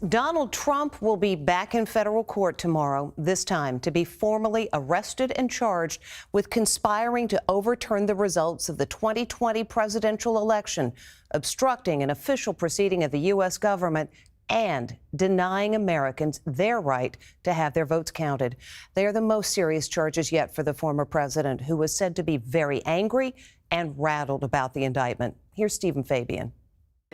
Donald Trump will be back in federal court tomorrow, this time to be formally arrested and charged with conspiring to overturn the results of the 2020 presidential election, obstructing an official proceeding of the U.S. government, and denying Americans their right to have their votes counted. They are the most serious charges yet for the former president, who was said to be very angry and rattled about the indictment. Here's Stephen Fabian.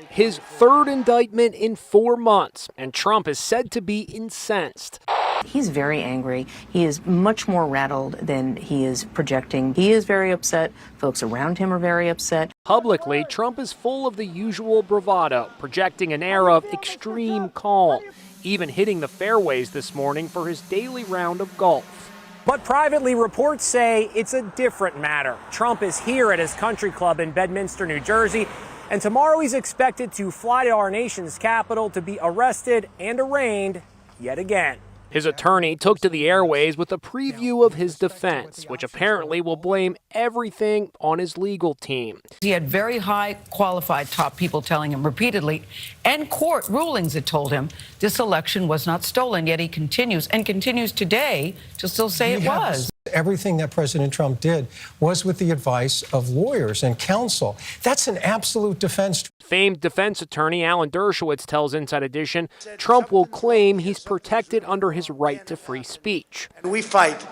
His third indictment in 4 months, and Trump is said to be incensed. He's very angry. He is much more rattled than he is projecting. He is very upset. Folks around him are very upset. Publicly, Trump is full of the usual bravado, projecting an air of extreme calm, even hitting the fairways this morning for his daily round of golf. But privately, reports say it's a different matter. Trump is here at his country club in Bedminster, New Jersey, and tomorrow he's expected to fly to our nation's capital to be arrested and arraigned yet again. His attorney took to the airways with a preview of his defense, which apparently will blame everything on his legal team. He had very high qualified top people telling him repeatedly, and court rulings that told him this election was not stolen, yet he continues today to still say it was. Everything that President Trump did was with the advice of lawyers and counsel. That's an absolute defense. Famed defense attorney Alan Dershowitz tells Inside Edition Trump will claim he's protected under his right to free speech. And we fight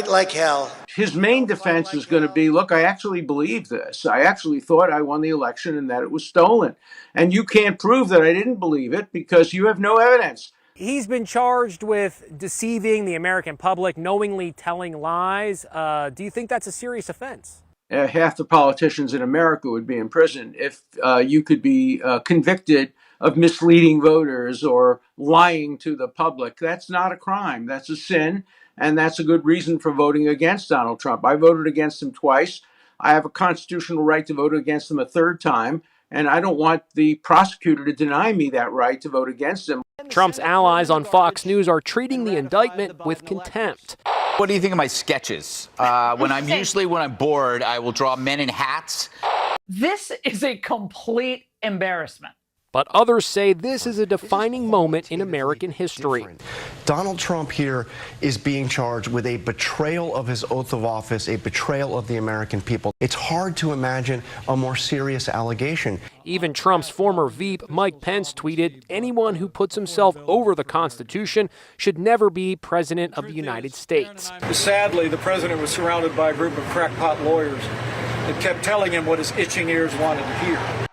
like hell. His main defense is going to be, look, I actually believe this. I actually thought I won the election and that it was stolen. And you can't prove that I didn't believe it because you have no evidence. He's been charged with deceiving the American public, knowingly telling lies. Do you think that's a serious offense? Half the politicians in America would be in prison if you could be convicted of misleading voters or lying to the public. That's not a crime. That's a sin, and that's a good reason for voting against Donald Trump. I voted against him twice. I have a constitutional right to vote against him a third time, and I don't want the prosecutor to deny me that right to vote against him. Trump's allies on Fox News are treating the indictment with contempt. What do you think of my sketches? When I'm bored, I will draw men in hats. This is a complete embarrassment. But others say this is a defining moment in American history. Donald Trump here is being charged with a betrayal of his oath of office, a betrayal of the American people. It's hard to imagine a more serious allegation. Even Trump's former Veep, Mike Pence, tweeted, anyone who puts himself over the Constitution should never be president of the United States. Sadly, the president was surrounded by a group of crackpot lawyers that kept telling him what his itching ears wanted to hear.